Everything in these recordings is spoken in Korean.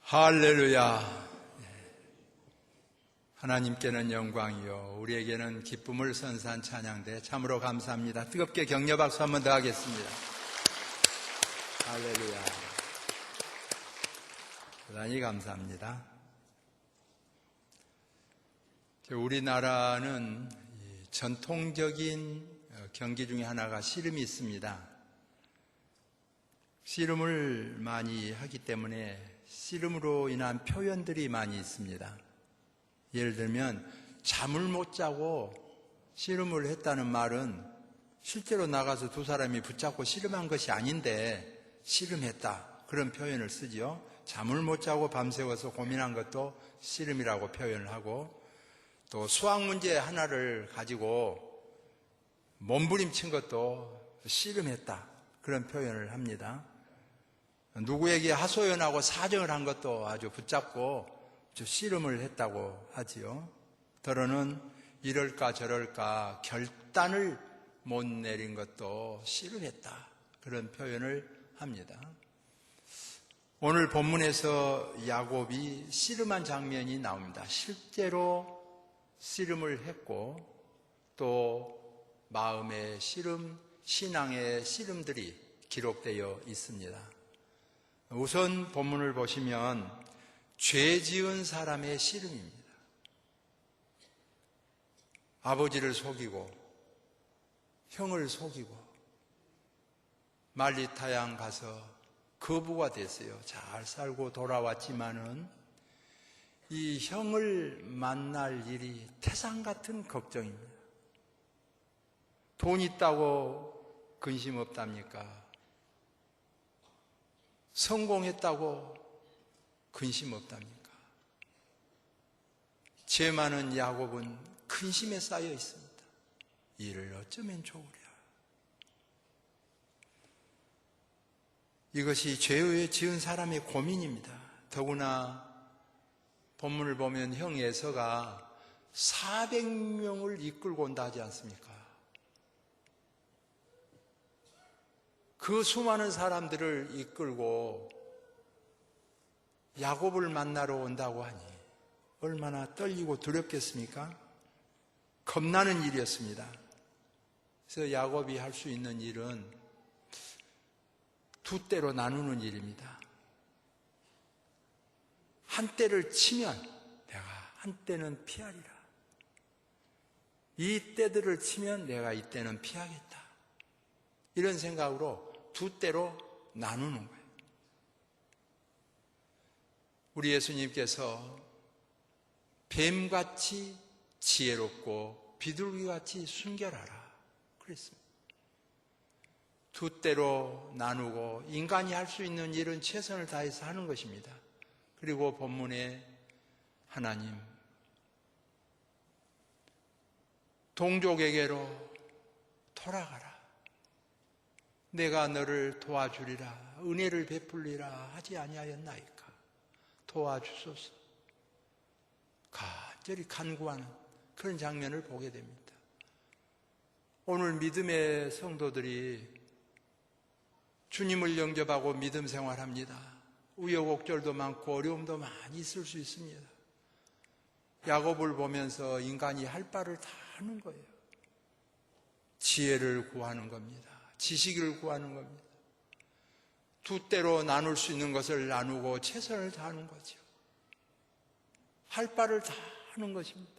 할렐루야. 하나님께는 영광이요 우리에게는 기쁨을 선사한 찬양대 참으로 감사합니다. 뜨겁게 격려 박수 한 번 더 하겠습니다. 할렐루야. 대단히 감사합니다. 우리나라는 전통적인 경기 중에 하나가 씨름이 있습니다. 씨름을 많이 하기 때문에 씨름으로 인한 표현들이 많이 있습니다. 예를 들면 잠을 못 자고 씨름을 했다는 말은 실제로 나가서 두 사람이 붙잡고 씨름한 것이 아닌데 씨름했다, 그런 표현을 쓰지요. 잠을 못 자고 밤새워서 고민한 것도 씨름이라고 표현을 하고, 또 수학 문제 하나를 가지고 몸부림친 것도 씨름했다, 그런 표현을 합니다. 누구에게 하소연하고 사정을 한 것도 아주 붙잡고 씨름을 했다고 하지요. 더러는 이럴까 저럴까 결단을 못 내린 것도 씨름했다, 그런 표현을 합니다. 오늘 본문에서 야곱이 씨름한 장면이 나옵니다. 실제로 씨름을 했고 또 마음의 씨름, 신앙의 씨름들이 기록되어 있습니다. 우선 본문을 보시면 죄 지은 사람의 씨름입니다. 아버지를 속이고 형을 속이고 말리타양 가서 거부가 됐어요. 잘 살고 돌아왔지만은 이 형을 만날 일이 태산 같은 걱정입니다. 돈 있다고 근심 없답니까? 성공했다고 근심 없답니까? 죄 많은 야곱은 근심에 쌓여 있습니다. 이를 어쩌면 좋으랴. 이것이 죄에 지은 사람의 고민입니다. 더구나 본문을 보면 형 에서가 400명을 이끌고 온다 하지 않습니까? 그 수많은 사람들을 이끌고 야곱을 만나러 온다고 하니 얼마나 떨리고 두렵겠습니까? 겁나는 일이었습니다. 그래서 야곱이 할 수 있는 일은 두 때로 나누는 일입니다. 한 때를 치면 내가 한 때는 피하리라. 이 때들을 치면 내가 이 때는 피하겠다. 이런 생각으로 두 때로 나누는 거예요. 우리 예수님께서 뱀같이 지혜롭고 비둘기같이 순결하라 그랬습니다. 두 때로 나누고 인간이 할 수 있는 일은 최선을 다해서 하는 것입니다. 그리고 본문에 하나님, 동족에게로 돌아가라. 내가 너를 도와주리라, 은혜를 베풀리라 하지 아니하였나이까. 도와주소서. 간절히 간구하는 그런 장면을 보게 됩니다. 오늘 믿음의 성도들이 주님을 영접하고 믿음 생활합니다. 우여곡절도 많고 어려움도 많이 있을 수 있습니다. 야곱을 보면서 인간이 할 바를 다 하는 거예요. 지혜를 구하는 겁니다. 지식을 구하는 겁니다. 두 때로 나눌 수 있는 것을 나누고 최선을 다하는 거죠. 할 바를 다 하는 것입니다.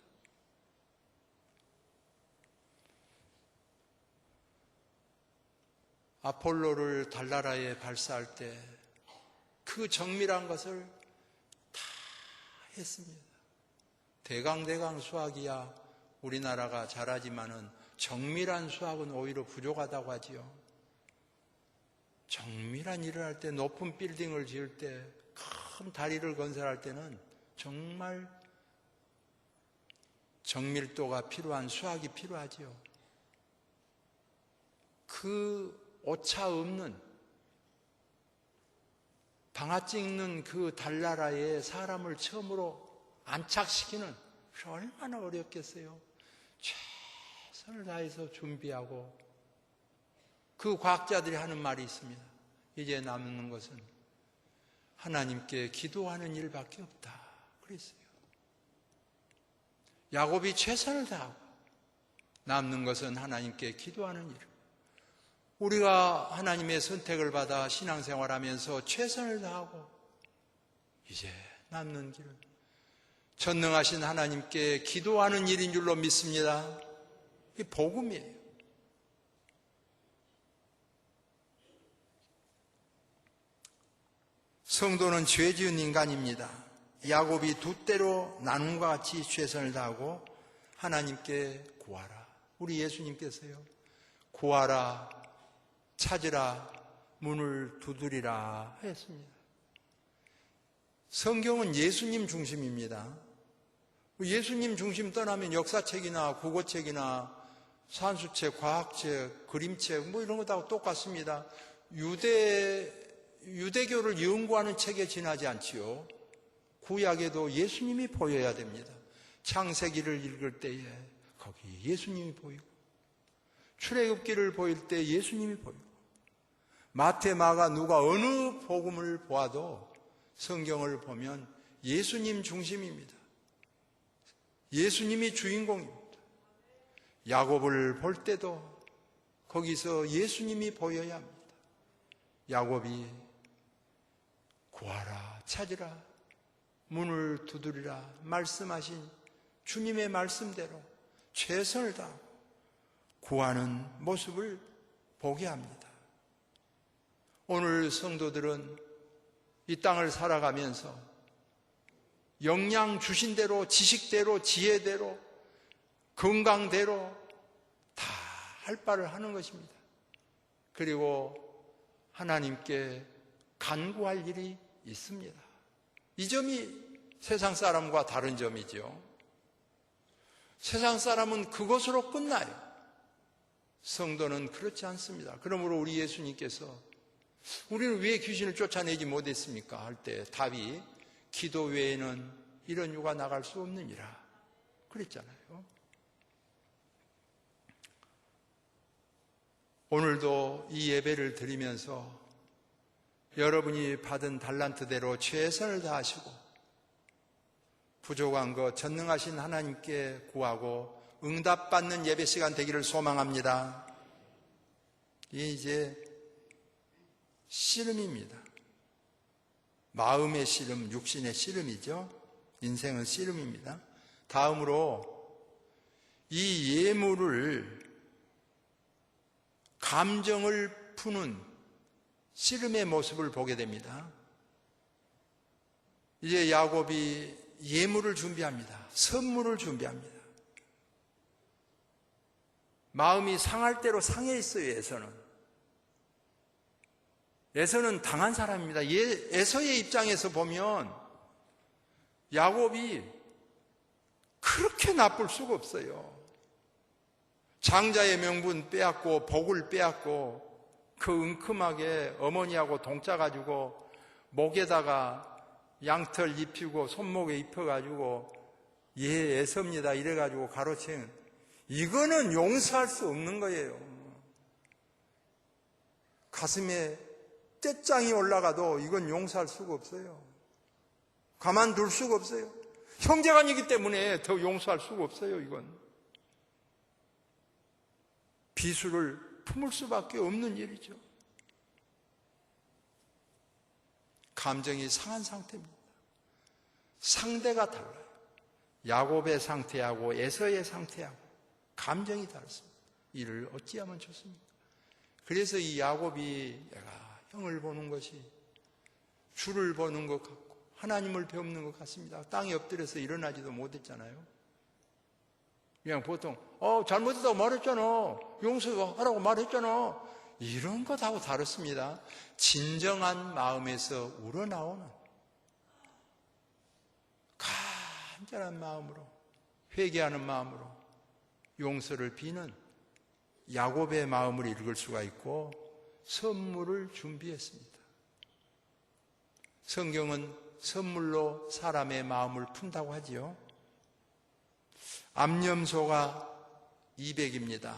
아폴로를 달나라에 발사할 때 그 정밀한 것을 다 했습니다. 대강 수학이야 우리나라가 잘하지만은 정밀한 수학은 오히려 부족하다고 하지요. 정밀한 일을 할 때, 높은 빌딩을 지을 때, 큰 다리를 건설할 때는 정말 정밀도가 필요한 수학이 필요하지요. 그 오차 없는 방아 찍는 그 달나라에 사람을 처음으로 안착시키는 얼마나 어렵겠어요. 최선을 다해서 준비하고 그 과학자들이 하는 말이 있습니다. 이제 남는 것은 하나님께 기도하는 일밖에 없다 그랬어요. 야곱이 최선을 다하고 남는 것은 하나님께 기도하는 일. 우리가 하나님의 선택을 받아 신앙생활하면서 최선을 다하고 이제 남는 길은 전능하신 하나님께 기도하는 일인 줄로 믿습니다. 이게 복음이에요. 성도는 죄 지은 인간입니다. 야곱이 두 때로 나눔과 같이 최선을 다하고 하나님께 구하라. 우리 예수님께서요, 구하라, 찾으라, 문을 두드리라 했습니다. 성경은 예수님 중심입니다. 예수님 중심 떠나면 역사책이나 국어책이나 산수책, 과학책, 그림책 뭐 이런 거 다 똑같습니다. 유대교를 연구하는 책에 지나지 않지요. 구약에도 예수님이 보여야 됩니다. 창세기를 읽을 때에 거기 예수님이 보이고, 출애굽기를 보일 때 예수님이 보이고, 마태, 마가, 누가 어느 복음을 보아도 성경을 보면 예수님 중심입니다. 예수님이 주인공입니다. 야곱을 볼 때도 거기서 예수님이 보여야 합니다. 야곱이 구하라, 찾으라, 문을 두드리라 말씀하신 주님의 말씀대로 최선을 다하고 구하는 모습을 보게 합니다. 오늘 성도들은 이 땅을 살아가면서 영양 주신 대로, 지식대로, 지혜대로, 건강대로 다 할 바를 하는 것입니다. 그리고 하나님께 간구할 일이 있습니다. 이 점이 세상 사람과 다른 점이죠. 세상 사람은 그것으로 끝나요. 성도는 그렇지 않습니다. 그러므로 우리 예수님께서 우리는 왜 귀신을 쫓아내지 못했습니까? 할 때 답이 기도 외에는 이런 유가 나갈 수 없느니라 그랬잖아요. 오늘도 이 예배를 드리면서 여러분이 받은 달란트대로 최선을 다하시고 부족한 것 전능하신 하나님께 구하고 응답받는 예배 시간 되기를 소망합니다. 이게 이제 씨름입니다. 마음의 씨름, 육신의 씨름이죠. 인생은 씨름입니다. 다음으로 이 예물을 감정을 푸는 씨름의 모습을 보게 됩니다. 이제 야곱이 예물을 준비합니다. 선물을 준비합니다. 마음이 상할 대로 상해 있어요. 에서는 당한 사람입니다. 에서의 입장에서 보면 야곱이 그렇게 나쁠 수가 없어요. 장자의 명분 빼앗고 복을 빼앗고 그 은큼하게 어머니하고 동짜 가지고 목에다가 양털 입히고 손목에 입혀가지고 얘 에서입니다 이래가지고 가로챈, 이거는 용서할 수 없는 거예요. 가슴에 떼짱이 올라가도 이건 용서할 수가 없어요. 가만둘 수가 없어요. 형제간이기 때문에 더 용서할 수가 없어요. 이건 비수를 품을 수밖에 없는 일이죠. 감정이 상한 상태입니다. 상대가 달라요. 야곱의 상태하고 에서의 상태하고 감정이 다릅니다. 이를 어찌하면 좋습니까? 그래서 이 야곱이 내가 형을 보는 것이 주를 보는 것 같고 하나님을 배우는 것 같습니다. 땅에 엎드려서 일어나지도 못했잖아요. 그냥 보통 잘못했다고 말했잖아, 용서하라고 말했잖아, 이런 것하고 다릅니다. 진정한 마음에서 우러나오는 간절한 마음으로, 회개하는 마음으로 용서를 비는 야곱의 마음을 읽을 수가 있고 선물을 준비했습니다. 성경은 선물로 사람의 마음을 푼다고 하지요. 암염소가 200입니다.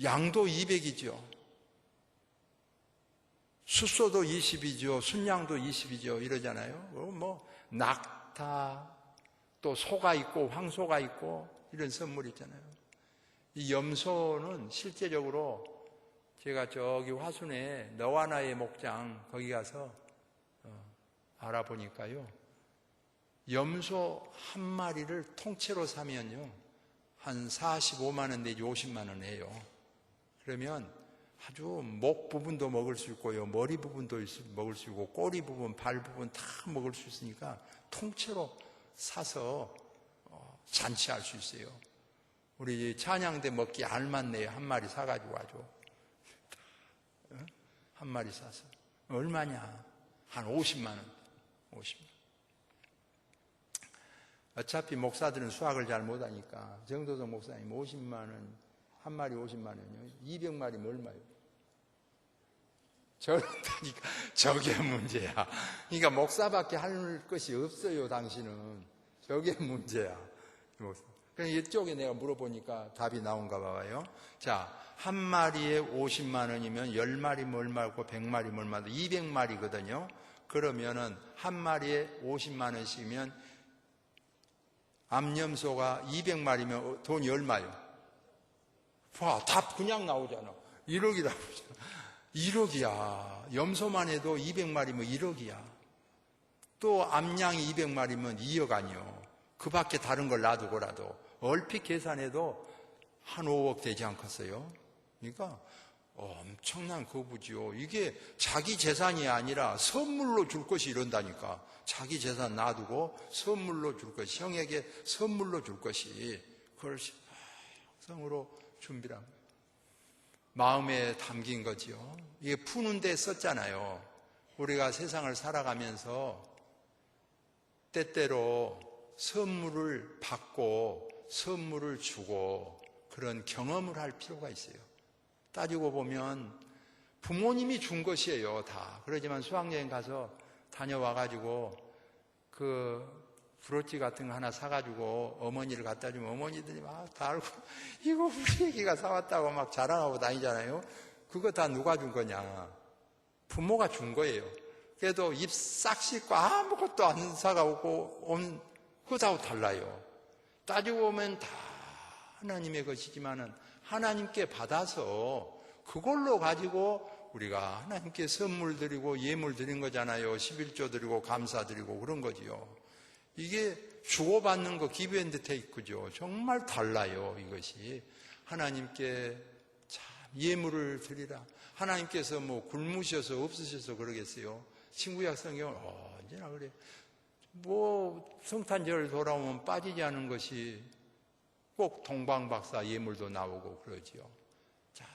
양도 200이죠. 숫소도 20이죠. 순양도 20이죠. 이러잖아요. 뭐 낙타, 또 소가 있고 황소가 있고 이런 선물이 있잖아요. 이 염소는 실제적으로 제가 저기 화순에 너와 나의 목장 거기 가서 알아보니까요. 염소 한 마리를 통째로 사면요. 한 45만 원 내지 50만 원 해요. 그러면 아주 목 부분도 먹을 수 있고요. 머리 부분도 먹을 수 있고 꼬리 부분, 발 부분 다 먹을 수 있으니까 통째로 사서 잔치할 수 있어요. 우리 찬양대 먹기 알맞네요. 한 마리 사가지고 와줘. 한 마리 사서. 얼마냐? 한 50만 원. 50만 원. 어차피 목사들은 수학을 잘 못하니까 정도석 목사님 50만 원, 한 마리 50만 원이요. 200마리면 얼마요? 저런다니까 저게 문제야. 그러니까 목사밖에 할 것이 없어요. 당신은. 저게 문제야. 그럼 이쪽에 내가 물어보니까 답이 나온가 봐요. 자, 한 마리에 50만 원이면 10마리면 얼마고 100마리면 얼마고 200마리거든요. 그러면은 한 마리에 50만 원씩이면 암염소가 200마리면 돈이 얼마요? 봐, 답 그냥 나오잖아. 1억이 나오잖아. 1억이야. 염소만 해도 200마리면 1억이야. 또 암양이 200마리면 2억 아니요. 그 밖에 다른 걸 놔두고라도 얼핏 계산해도 한 5억 되지 않겠어요? 그러니까 엄청난 거부지요. 이게 자기 재산이 아니라 선물로 줄 것이 이런다니까. 자기 재산 놔두고 선물로 줄 것이, 형에게 선물로 줄 것이, 그걸 성으로 준비를 한 거예요. 마음에 담긴 거지요. 이게 푸는데 썼잖아요. 우리가 세상을 살아가면서 때때로 선물을 받고 선물을 주고 그런 경험을 할 필요가 있어요. 따지고 보면 부모님이 준 것이에요, 다. 그러지만 수학여행 가서 다녀와가지고 그 브로치 같은 거 하나 사가지고 어머니를 갖다 주면 어머니들이 막 다 알고 이거 우리 애기가 사왔다고 막 자랑하고 다니잖아요. 그거 다 누가 준 거냐? 부모가 준 거예요. 그래도 입 싹 씻고 아무것도 안 사가고 온 그거하고 달라요. 따지고 보면 다 하나님의 것이지만은 하나님께 받아서 그걸로 가지고 우리가 하나님께 선물 드리고 예물 드린 거잖아요. 11조 드리고 감사 드리고 그런 거지요. 이게 주고받는 거 기브 앤드 테이크죠. 정말 달라요. 이것이 하나님께 참 예물을 드리라. 하나님께서 뭐 굶으셔서 없으셔서 그러겠어요. 신구약 성경은 언제나 그래. 뭐 성탄절 돌아오면 빠지지 않은 것이 꼭 동방박사 예물도 나오고 그러지요. 자,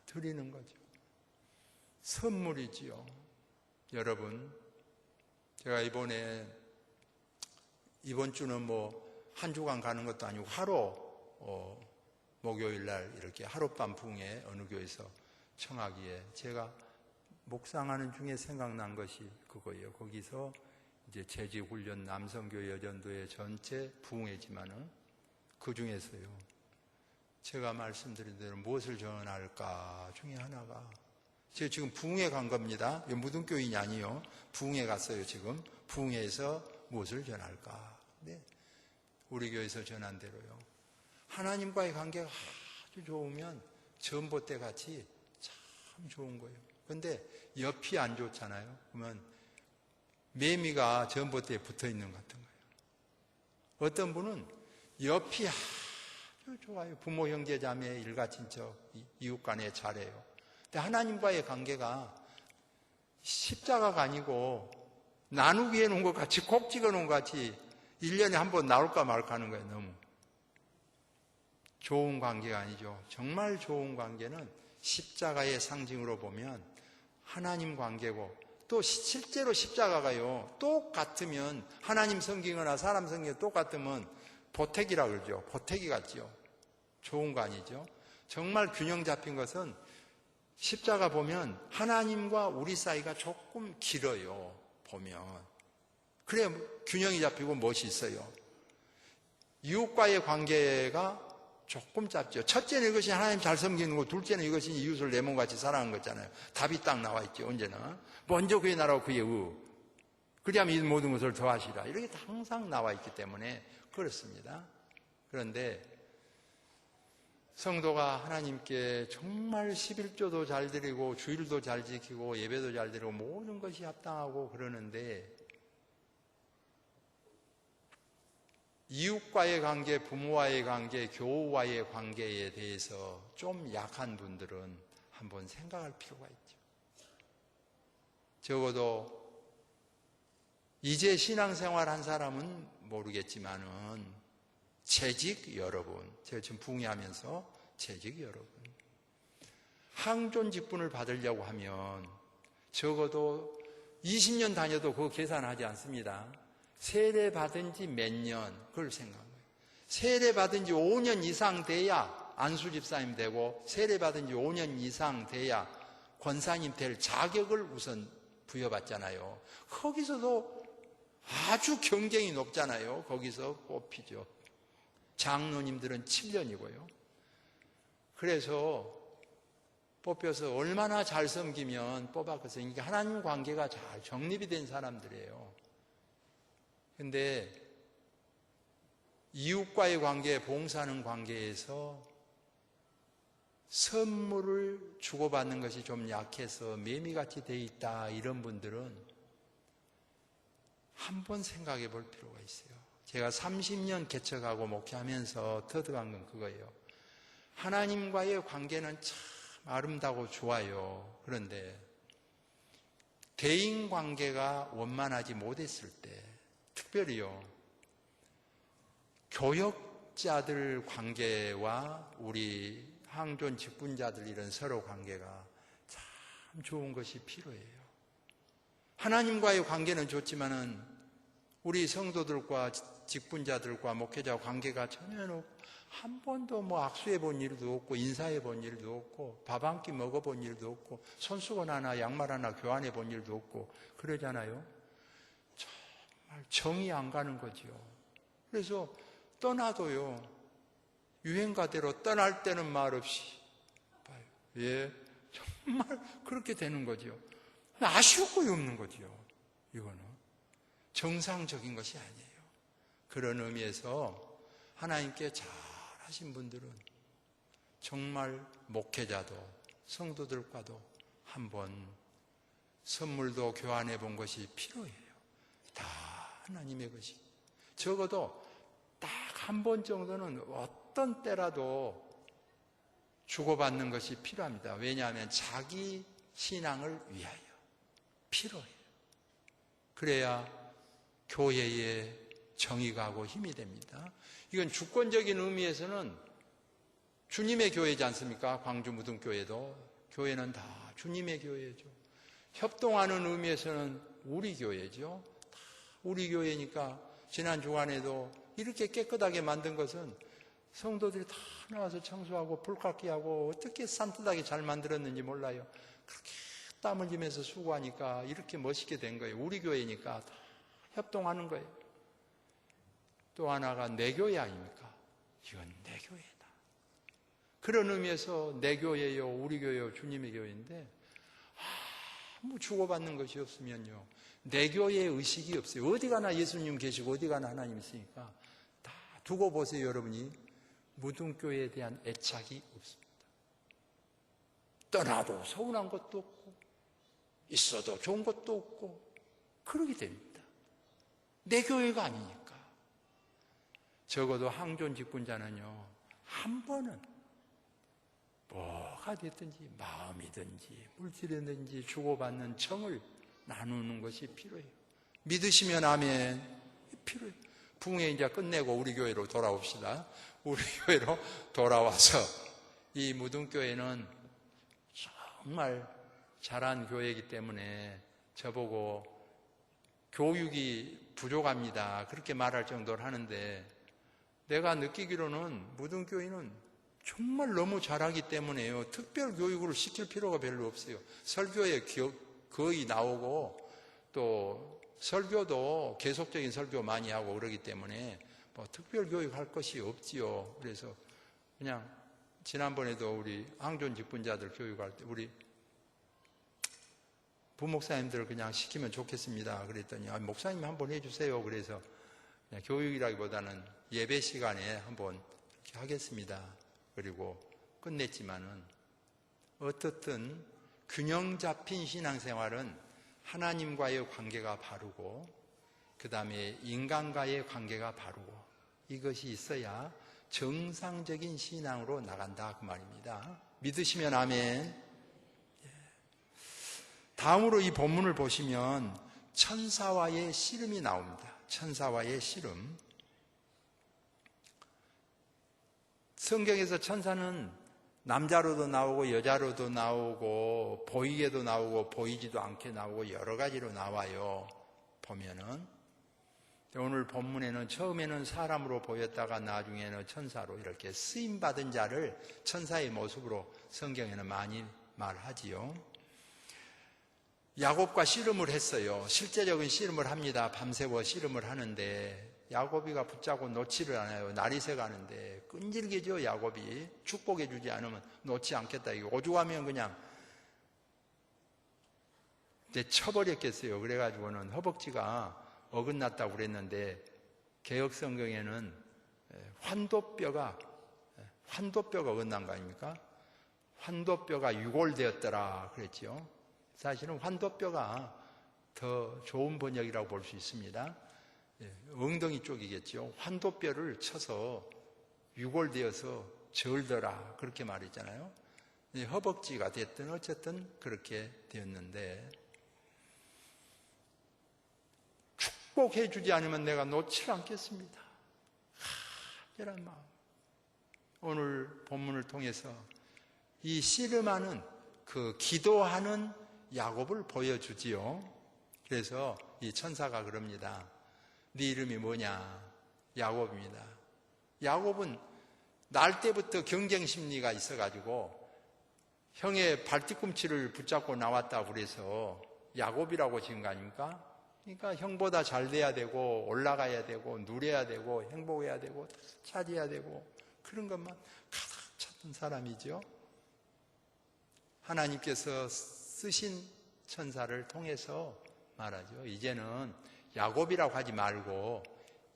드리는 거죠. 선물이지요. 여러분, 제가 이번 주는 뭐 한 주간 가는 것도 아니고 하루 목요일 날 이렇게 하룻밤 부흥회 어느 교회에서 청하기에 제가 묵상하는 중에 생각난 것이 그거예요. 거기서 이제 재직훈련 남성교회 여전도회 전체 부흥회지만은 그 중에서요. 제가 말씀드린 대로 무엇을 전할까 중에 하나가 제가 지금 부흥회 간 겁니다. 무등교인이 아니요. 부흥회 갔어요. 지금 부흥회에서 무엇을 전할까? 네. 우리 교회에서 전한 대로요. 하나님과의 관계가 아주 좋으면 전봇대 같이 참 좋은 거예요. 그런데 옆이 안 좋잖아요. 그러면 매미가 전봇대에 붙어 있는 것 같은 거예요. 어떤 분은 옆이 아주 좋아요. 부모, 형제, 자매, 일가, 친척, 이웃 간에 잘해요. 근데 하나님과의 관계가 십자가가 아니고 나누기 해놓은 것 같이 콕 찍어놓은 것 같이 1년에 한 번 나올까 말까 하는 거예요. 너무 좋은 관계가 아니죠. 정말 좋은 관계는 십자가의 상징으로 보면 하나님 관계고 또 실제로 십자가가요. 똑같으면 하나님 섬기거나 사람 섬기거나 똑같으면 보택이라 그러죠. 보택이 같죠. 좋은 거 아니죠. 정말 균형 잡힌 것은 십자가 보면 하나님과 우리 사이가 조금 길어요. 보면. 그래야 균형이 잡히고 멋이 있어요. 이웃과의 관계가 조금 짧죠. 첫째는 이것이 하나님 잘 섬기는 거, 둘째는 이것이 이웃을 내 몸같이 사랑하는 거잖아요. 답이 딱 나와 있죠. 언제나 먼저 그의 나라와 그의 의, 그리하면 이 모든 것을 더하시라, 이렇게 항상 나와 있기 때문에 그렇습니다. 그런데 성도가 하나님께 정말 11조도 잘 드리고 주일도 잘 지키고 예배도 잘 드리고 모든 것이 합당하고 그러는데 이웃과의 관계, 부모와의 관계, 교우와의 관계에 대해서 좀 약한 분들은 한번 생각할 필요가 있죠. 적어도 이제 신앙생활 한 사람은 모르겠지만은 재직 여러분, 제가 지금 붕의하면서 재직 여러분, 항존 직분을 받으려고 하면 적어도 20년 다녀도 그거 계산하지 않습니다. 세례 받은 지 몇 년, 그걸 생각한 거예요. 세례 받은 지 5년 이상 돼야 안수 집사님 되고, 세례 받은 지 5년 이상 돼야 권사님 될 자격을 우선 부여받잖아요. 거기서도 아주 경쟁이 높잖아요. 거기서 뽑히죠. 장로님들은 7년이고요. 그래서 뽑혀서 얼마나 잘 섬기면 뽑았겠어요. 그러니까 하나님 관계가 잘 정립이 된 사람들이에요. 근데 이웃과의 관계, 봉사하는 관계에서 선물을 주고받는 것이 좀 약해서 매미같이 돼 있다, 이런 분들은 한번 생각해 볼 필요가 있어요. 제가 30년 개척하고 목회하면서 터득한 건 그거예요. 하나님과의 관계는 참 아름다고 좋아요. 그런데 대인관계가 원만하지 못했을 때, 특별히요, 교역자들 관계와 우리 항존 직분자들 이런 서로 관계가 참 좋은 것이 필요해요. 하나님과의 관계는 좋지만은 우리 성도들과 직분자들과 목회자 관계가 전혀 한 번도 악수해 본 일도 없고, 인사해 본 일도 없고, 밥 한 끼 먹어 본 일도 없고, 손수건 하나 양말 하나 교환해 본 일도 없고 그러잖아요. 정말 정이 안 가는 거죠. 그래서 떠나도요, 유행가대로 떠날 때는 말없이 봐요. 예, 정말 그렇게 되는 거죠. 아쉬울 거이 없는 거죠. 이거는 정상적인 것이 아니에요. 그런 의미에서 하나님께 잘하신 분들은 정말 목회자도 성도들과도 한번 선물도 교환해 본 것이 필요해요. 다 하나님의 것이. 적어도 딱 한 번 정도는 어떤 때라도 주고받는 것이 필요합니다. 왜냐하면 자기 신앙을 위하여 필요해요. 그래야 교회에 정이 가고 힘이 됩니다. 이건 주권적인 의미에서는 주님의 교회지 않습니까? 광주 무등교회도. 교회는 다 주님의 교회죠. 협동하는 의미에서는 우리 교회죠. 다 우리 교회니까 지난 주간에도 이렇게 깨끗하게 만든 것은 성도들이 다 나와서 청소하고 불깎이하고 어떻게 산뜻하게 잘 만들었는지 몰라요. 그렇게 땀을 흘리면서 수고하니까 이렇게 멋있게 된 거예요. 우리 교회니까 다 협동하는 거예요. 또 하나가 내 교회 아닙니까? 이건 내 교회다. 그런 의미에서 내 교회요, 우리 교회요, 주님의 교회인데 아무 주고받는 것이 없으면요, 내 교회의 의식이 없어요. 어디 가나 예수님 계시고 어디 가나 하나님 있으니까 다 두고 보세요. 여러분이 무등교회에 대한 애착이 없습니다. 떠나도 서운한 것도 없고 있어도 좋은 것도 없고 그러게 됩니다. 내 교회가 아니니까. 적어도 항존 직분자는요, 한 번은 뭐가 됐든지 마음이든지 물질이든지 주고받는 정을 나누는 것이 필요해요. 믿으시면 아멘. 필요해요. 붕에 이제 끝내고 우리 교회로 돌아옵시다. 우리 교회로 돌아와서 이 무등교회는 정말 잘한 교회이기 때문에 저보고 교육이 부족합니다, 그렇게 말할 정도로 하는데, 내가 느끼기로는 무등교회는 정말 너무 잘하기 때문에요, 특별 교육을 시킬 필요가 별로 없어요. 설교에 거의 나오고 또 설교도 계속적인 설교 많이 하고 그러기 때문에 뭐 특별 교육할 것이 없지요. 그래서 그냥 지난번에도 우리 항존 직분자들 교육할 때 우리 부목사님들 그냥 시키면 좋겠습니다. 그랬더니 목사님 한번 해주세요. 그래서 그냥 교육이라기보다는 예배 시간에 한번 이렇게 하겠습니다. 그리고 끝냈지만은 어떻든 균형 잡힌 신앙생활은 하나님과의 관계가 바르고 그 다음에 인간과의 관계가 바르고 이것이 있어야 정상적인 신앙으로 나간다 그 말입니다. 믿으시면 아멘. 다음으로 이 본문을 보시면 천사와의 씨름이 나옵니다. 천사와의 씨름. 성경에서 천사는 남자로도 나오고 여자로도 나오고 보이게도 나오고 보이지도 않게 나오고 여러 가지로 나와요. 보면은 오늘 본문에는 처음에는 사람으로 보였다가 나중에는 천사로 이렇게 쓰임받은 자를 천사의 모습으로 성경에는 많이 말하지요. 야곱과 씨름을 했어요. 실제적인 씨름을 합니다. 밤새워 씨름을 하는데 야곱이가 붙잡고 놓지를 않아요. 날이 새가는데 끈질기죠. 야곱이 축복해 주지 않으면 놓지 않겠다. 이거 오죽하면 그냥 이제 쳐버렸겠어요. 그래가지고는 허벅지가 어긋났다고 그랬는데 개역 성경에는 환도뼈가 어긋난 거 아닙니까? 환도뼈가 유골되었더라 그랬죠. 사실은 환도뼈가 더 좋은 번역이라고 볼 수 있습니다. 엉덩이 쪽이겠죠. 환도뼈를 쳐서 유골되어서 절더라 그렇게 말했잖아요. 허벅지가 됐든 어쨌든 그렇게 되었는데 축복해 주지 않으면 내가 놓지 않겠습니다. 이런 마음. 오늘 본문을 통해서 이 씨름하는 그 기도하는 야곱을 보여주지요. 그래서 이 천사가 그럽니다. 네 이름이 뭐냐? 야곱입니다. 야곱은 날 때부터 경쟁 심리가 있어가지고 형의 발뒤꿈치를 붙잡고 나왔다고 그래서 야곱이라고 지은 거 아닙니까? 그러니까 형보다 잘 돼야 되고 올라가야 되고 누려야 되고 행복해야 되고 차지해야 되고 그런 것만 가득 찼던 사람이죠. 하나님께서 쓰신 천사를 통해서 말하죠. 이제는 야곱이라고 하지 말고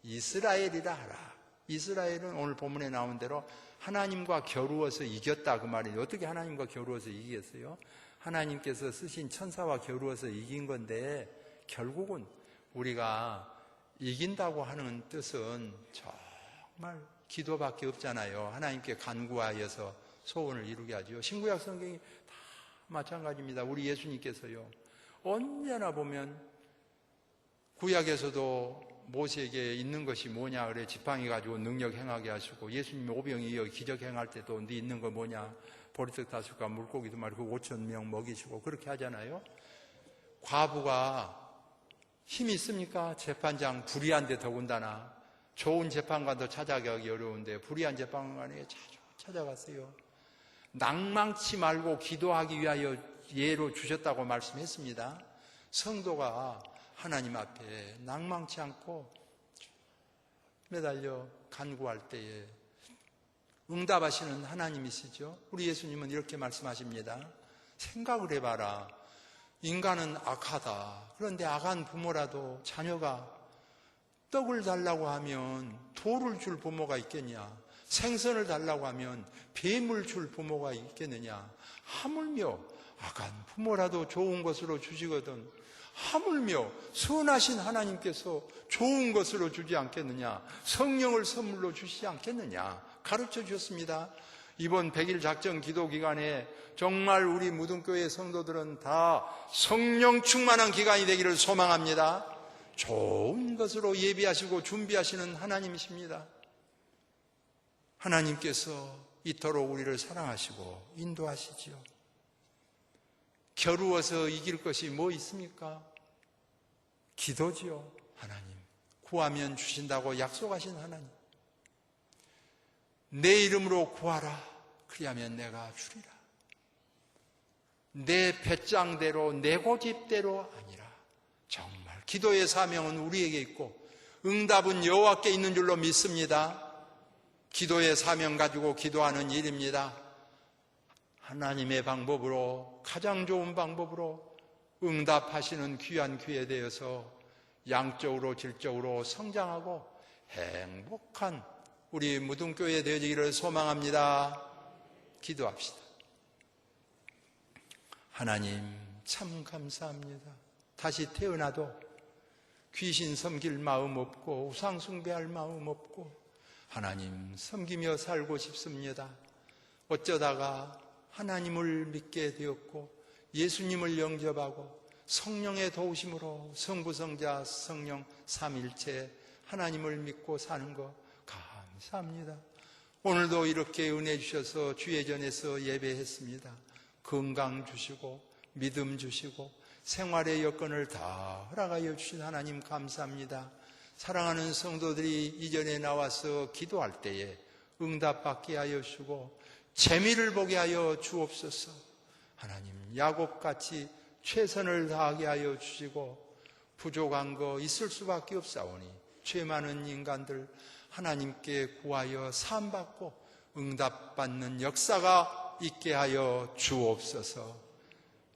이스라엘이라 하라. 이스라엘은 오늘 본문에 나온 대로 하나님과 겨루어서 이겼다 그 말이에요. 어떻게 하나님과 겨루어서 이기겠어요? 하나님께서 쓰신 천사와 겨루어서 이긴 건데 결국은 우리가 이긴다고 하는 뜻은 정말 기도밖에 없잖아요. 하나님께 간구하여서 소원을 이루게 하죠. 신구약 성경이 다 마찬가지입니다. 우리 예수님께서요. 언제나 보면 구약에서도 모세에게 있는 것이 뭐냐 그래 지팡이 가지고 능력 행하게 하시고 예수님이 오병이 이어 기적 행할 때도 네 있는 거 뭐냐 보리떡 5과 물고기도 말고 5,000명 먹이시고 그렇게 하잖아요. 과부가 힘이 있습니까? 재판장 불의한데 더군다나 좋은 재판관도 찾아가기 어려운데 불의한 재판관에게 자주 찾아갔어요. 낭망치 말고 기도하기 위하여 예로 주셨다고 말씀했습니다. 성도가 하나님 앞에 낭망치 않고 매달려 간구할 때에 응답하시는 하나님이시죠. 우리 예수님은 이렇게 말씀하십니다. 생각을 해봐라. 인간은 악하다. 그런데 악한 부모라도 자녀가 떡을 달라고 하면 돌을 줄 부모가 있겠냐? 생선을 달라고 하면 뱀을 줄 부모가 있겠느냐? 하물며 악한 부모라도 좋은 것으로 주시거든 하물며 선하신 하나님께서 좋은 것으로 주지 않겠느냐? 성령을 선물로 주시지 않겠느냐? 가르쳐 주셨습니다. 이번 100일 작전 기도 기간에 정말 우리 무등교회 성도들은 다 성령 충만한 기간이 되기를 소망합니다. 좋은 것으로 예비하시고 준비하시는 하나님이십니다. 하나님께서 이토록 우리를 사랑하시고 인도하시지요. 겨루어서 이길 것이 뭐 있습니까? 기도지요. 하나님 구하면 주신다고 약속하신 하나님, 내 이름으로 구하라. 그리하면 내가 주리라. 내 배짱대로 내 고집대로 아니라 정말 기도의 사명은 우리에게 있고 응답은 여호와께 있는 줄로 믿습니다. 기도의 사명 가지고 기도하는 일입니다. 하나님의 방법으로, 가장 좋은 방법으로 응답하시는 귀한 기회 되어서 양적으로 질적으로 성장하고 행복한 우리 무등교회 되어지기를 소망합니다. 기도합시다. 하나님 참 감사합니다. 다시 태어나도 귀신 섬길 마음 없고 우상 숭배할 마음 없고 하나님 섬기며 살고 싶습니다. 어쩌다가 하나님을 믿게 되었고 예수님을 영접하고 성령의 도우심으로 성부, 성자, 성령 삼일체 하나님을 믿고 사는 거 감사합니다. 오늘도 이렇게 은혜 주셔서 주의 전에서 예배했습니다. 건강 주시고 믿음 주시고 생활의 여건을 다 허락하여 주신 하나님 감사합니다. 사랑하는 성도들이 이전에 나와서 기도할 때에 응답받게 하여 주시고 재미를 보게 하여 주옵소서. 하나님 야곱같이 최선을 다하게 하여 주시고 부족한 거 있을 수밖에 없사오니 죄 많은 인간들 하나님께 구하여 사함받고 응답받는 역사가 있게 하여 주옵소서.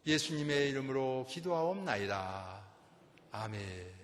예수님의 이름으로 기도하옵나이다. 아멘.